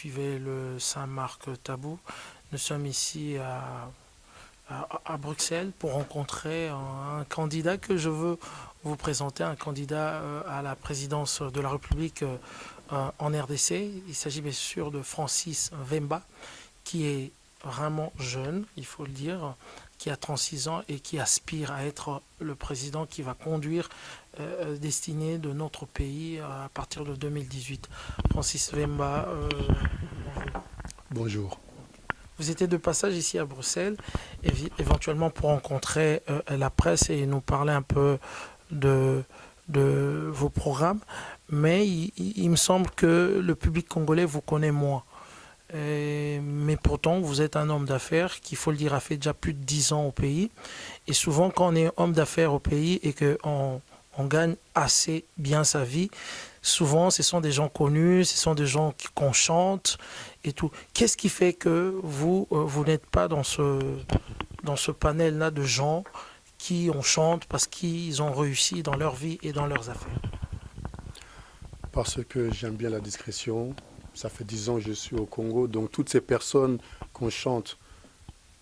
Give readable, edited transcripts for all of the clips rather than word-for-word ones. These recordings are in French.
suivez le Saint-Marc-Tabou. Nous sommes ici à Bruxelles pour rencontrer un candidat que je veux vous présenter, un candidat à la présidence de la République en RDC. Il s'agit bien sûr de Francis Vemba, qui est vraiment jeune, il faut le dire, qui a 36 ans et qui aspire à être le président qui va conduire destinée de notre pays à partir de 2018. Francis Vemba, Bonjour. vous étiez de passage ici à Bruxelles, éventuellement pour rencontrer la presse et nous parler un peu de, de vos programmes, mais il me semble que le public congolais vous connaît moins. Mais pourtant, vous êtes un homme d'affaires qui, il faut le dire, a fait déjà plus de 10 ans au pays. Et souvent, quand on est homme d'affaires au pays et qu'on on gagne assez bien sa vie, souvent, ce sont des gens connus, ce sont des gens qu'on chante et tout. Qu'est-ce qui fait que vous n'êtes pas dans ce panel-là de gens qui on chante parce qu'ils ont réussi dans leur vie et dans leurs affaires? Parce que j'aime bien la discrétion. Ça fait 10 ans que je suis au Congo. Donc toutes ces personnes qu'on chante,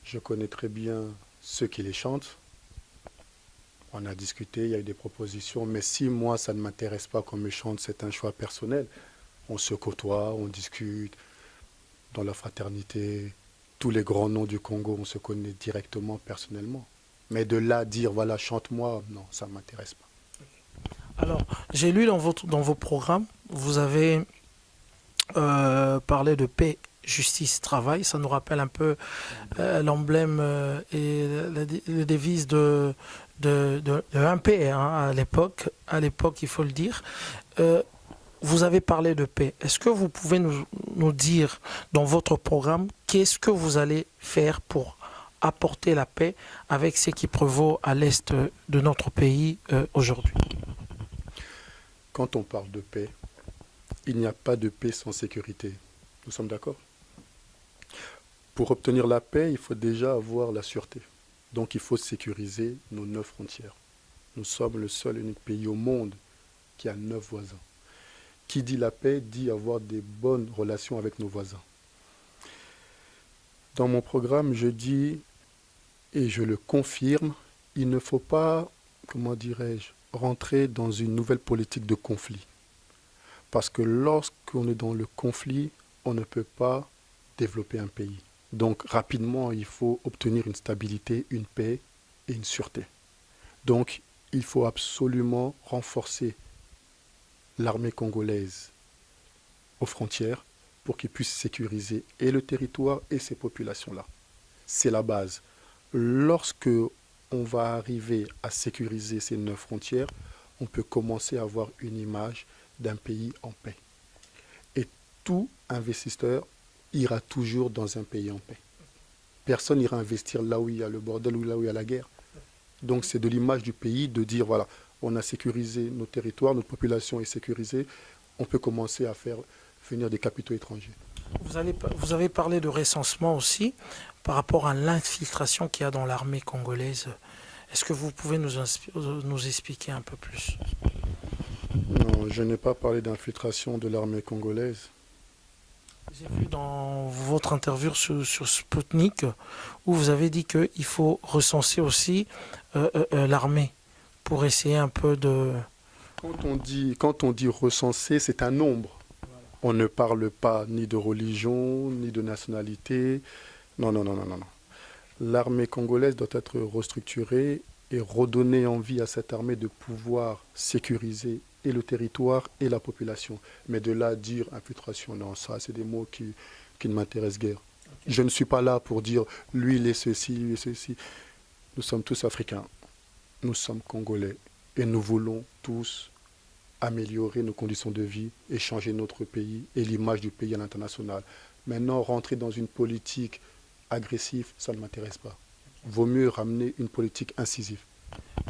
je connais très bien ceux qui les chantent. On a discuté, il y a eu des propositions. Mais si moi, ça ne m'intéresse pas qu'on me chante, c'est un choix personnel. On se côtoie, on discute dans la fraternité. Tous les grands noms du Congo, on se connaît directement, personnellement. Mais de là à dire, voilà, chante-moi, non, ça ne m'intéresse pas. Alors, j'ai lu dans vos programmes, vous avez parlé de paix, justice, travail. Ça nous rappelle un peu l'emblème et la devise de 1P hein, à l'époque. À l'époque, il faut le dire. Vous avez parlé de paix. Est-ce que vous pouvez nous dire dans votre programme qu'est-ce que vous allez faire pour apporter la paix avec ce qui prévaut à l'est de notre pays aujourd'hui? Quand on parle de paix, il n'y a pas de paix sans sécurité. Nous sommes d'accord? Pour obtenir la paix, il faut déjà avoir la sûreté. Donc il faut sécuriser nos 9 frontières. Nous sommes le seul et unique pays au monde qui a 9 voisins. Qui dit la paix dit avoir des bonnes relations avec nos voisins. Dans mon programme, je dis, et je le confirme, il ne faut pas, comment dirais-je, rentrer dans une nouvelle politique de conflit. Parce que lorsqu'on est dans le conflit, on ne peut pas développer un pays. Donc rapidement, il faut obtenir une stabilité, une paix et une sûreté. Donc il faut absolument renforcer l'armée congolaise aux frontières pour qu'ils puissent sécuriser et le territoire et ces populations-là. C'est la base. Lorsque on va arriver à sécuriser ces 9 frontières, on peut commencer à avoir une image d'un pays en paix. Et tout investisseur ira toujours dans un pays en paix. Personne n'ira investir là où il y a le bordel ou là où il y a la guerre. Donc c'est de l'image du pays de dire, voilà, on a sécurisé nos territoires, notre population est sécurisée, on peut commencer à faire venir des capitaux étrangers. Vous avez parlé de recensement aussi par rapport à l'infiltration qu'il y a dans l'armée congolaise. Est-ce que vous pouvez nous expliquer un peu plus? Non, je n'ai pas parlé d'infiltration de l'armée congolaise. J'ai vu dans votre interview sur Sputnik où vous avez dit qu'il faut recenser aussi l'armée pour essayer un peu de... Quand on dit recenser, c'est un nombre. On ne parle pas ni de religion, ni de nationalité. Non, non, non, non, non. L'armée congolaise doit être restructurée et redonner envie à cette armée de pouvoir sécuriser et le territoire et la population. Mais de là à dire infiltration, non, ça c'est des mots qui ne m'intéressent guère. Okay. Je ne suis pas là pour dire lui il est ceci, lui il est ceci. Nous sommes tous africains, nous sommes congolais et nous voulons tous améliorer nos conditions de vie et changer notre pays et l'image du pays à l'international. Maintenant, rentrer dans une politique agressive, ça ne m'intéresse pas. Vaut mieux ramener une politique incisive.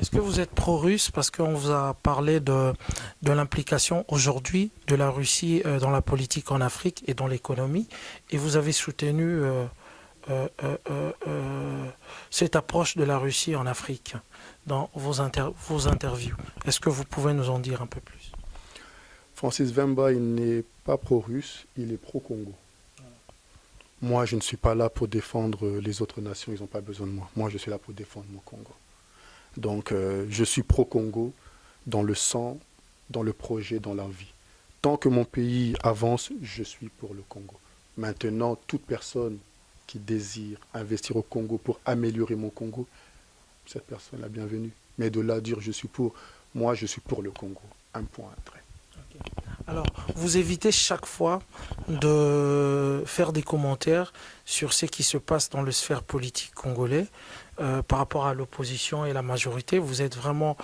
Est-ce que vous êtes pro-russe parce qu'on vous a parlé de l'implication aujourd'hui de la Russie dans la politique en Afrique et dans l'économie et vous avez soutenu cette approche de la Russie en Afrique dans vos interviews. Est-ce que vous pouvez nous en dire un peu plus? Francis Vemba, il n'est pas pro-russe, il est pro-Congo. Moi, je ne suis pas là pour défendre les autres nations, ils n'ont pas besoin de moi. Moi, je suis là pour défendre mon Congo. Donc, je suis pro-Congo dans le sang, dans le projet, dans la vie. Tant que mon pays avance, je suis pour le Congo. Maintenant, toute personne qui désire investir au Congo pour améliorer mon Congo, cette personne est la bienvenue. Mais de là à dire je suis pour, moi je suis pour le Congo. Un point, un trait. Alors, vous évitez chaque fois de faire des commentaires sur ce qui se passe dans le sphère politique congolais par rapport à l'opposition et la majorité. Vous êtes vraiment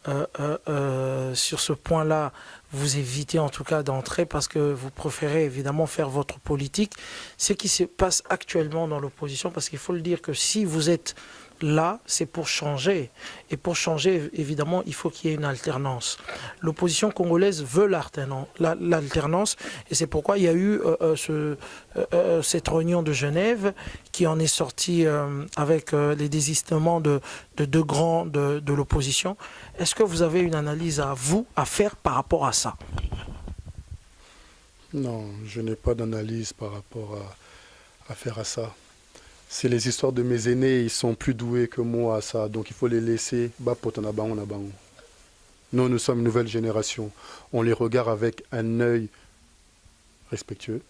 sur ce point-là, vous évitez en tout cas d'entrer parce que vous préférez évidemment faire votre politique. Ce qui se passe actuellement dans l'opposition, parce qu'il faut le dire que si vous êtes là, c'est pour changer. Et pour changer, évidemment, il faut qu'il y ait une alternance. L'opposition congolaise veut l'alternance. Et c'est pourquoi il y a eu cette réunion de Genève qui en est sortie avec les désistements de deux grands de l'opposition. Est-ce que vous avez une analyse à faire par rapport à ça? Non, je n'ai pas d'analyse par rapport à faire à ça. C'est les histoires de mes aînés, ils sont plus doués que moi à ça, donc il faut les laisser. Nous sommes une nouvelle génération. On les regarde avec un œil respectueux.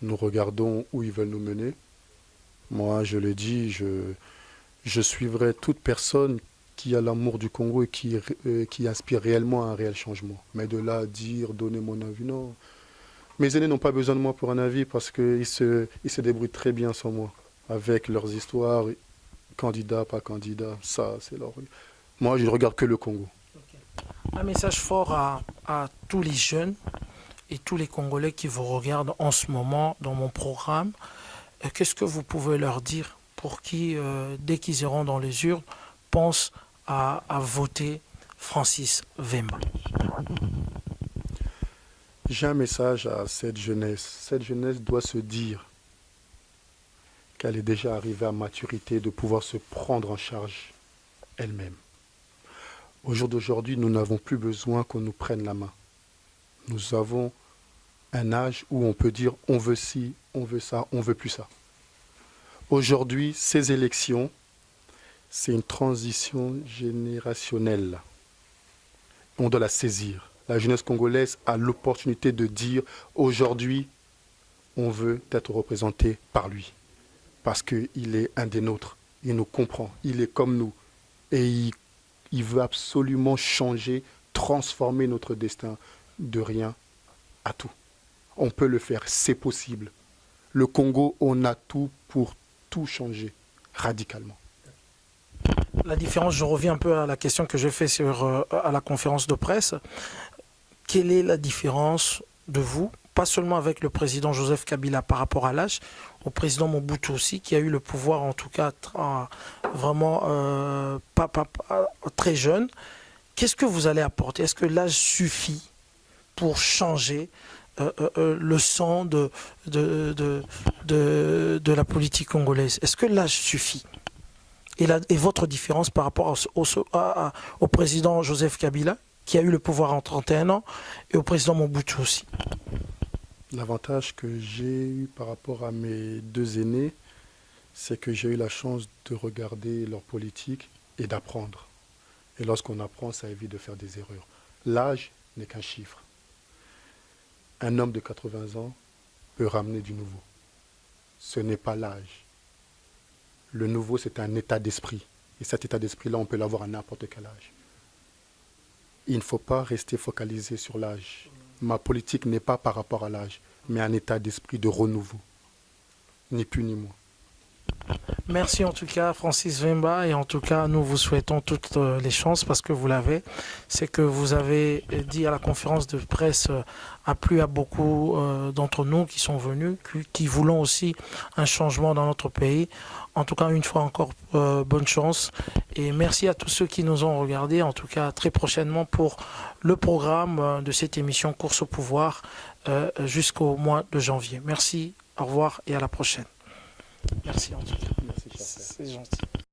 Nous regardons où ils veulent nous mener. Moi, je le dis, je suivrai toute personne qui a l'amour du Congo et qui inspire réellement un réel changement. Mais de là à dire, donner mon avis, non. Mes aînés n'ont pas besoin de moi pour un avis parce qu'ils se débrouillent très bien sans moi. Avec leurs histoires, candidat, pas candidat, ça c'est leur... Moi je ne regarde que le Congo. Un message fort à tous les jeunes et tous les Congolais qui vous regardent en ce moment dans mon programme. Qu'est-ce que vous pouvez leur dire pour qui, dès qu'ils iront dans les urnes, pensent à voter Francis Vemba? J'ai un message à cette jeunesse. Cette jeunesse doit se dire qu'elle est déjà arrivée à maturité de pouvoir se prendre en charge elle-même. Au jour d'aujourd'hui, nous n'avons plus besoin qu'on nous prenne la main. Nous avons un âge où on peut dire on veut ci, on veut ça, on veut plus ça. Aujourd'hui, ces élections, c'est une transition générationnelle. On doit la saisir. La jeunesse congolaise a l'opportunité de dire aujourd'hui, on veut être représenté par lui. Parce qu'il est un des nôtres, il nous comprend, il est comme nous. Et il veut absolument changer, transformer notre destin de rien à tout. On peut le faire, c'est possible. Le Congo, on a tout pour tout changer, radicalement. La différence, je reviens un peu à la question que j'ai faite à la conférence de presse. Quelle est la différence de vous, pas seulement avec le président Joseph Kabila par rapport à l'âge, au président Mobutu aussi, qui a eu le pouvoir en tout cas vraiment très jeune. Qu'est-ce que vous allez apporter? Est-ce que l'âge suffit pour changer le sang de la politique congolaise? Est-ce que l'âge suffit? Et votre différence par rapport au président Joseph Kabila, qui a eu le pouvoir en 31 ans, et au président Mobutu aussi? L'avantage que j'ai eu par rapport à mes deux aînés, c'est que j'ai eu la chance de regarder leur politique et d'apprendre. Et lorsqu'on apprend, ça évite de faire des erreurs. L'âge n'est qu'un chiffre. Un homme de 80 ans peut ramener du nouveau. Ce n'est pas l'âge. Le nouveau, c'est un état d'esprit. Et cet état d'esprit-là, on peut l'avoir à n'importe quel âge. Il ne faut pas rester focalisé sur l'âge. Ma politique n'est pas par rapport à l'âge, mais un état d'esprit de renouveau. Ni plus ni moins. Merci en tout cas Francis Vemba, et en tout cas nous vous souhaitons toutes les chances, parce que vous l'avez. C'est que vous avez dit à la conférence de presse a plu à beaucoup d'entre nous qui sont venus, qui voulons aussi un changement dans notre pays. En tout cas, une fois encore, bonne chance. Et merci à tous ceux qui nous ont regardés, en tout cas très prochainement pour le programme de cette émission Course au pouvoir jusqu'au mois de janvier. Merci, au revoir et à la prochaine. Merci en tout cas. Merci, cher frère. C'est gentil.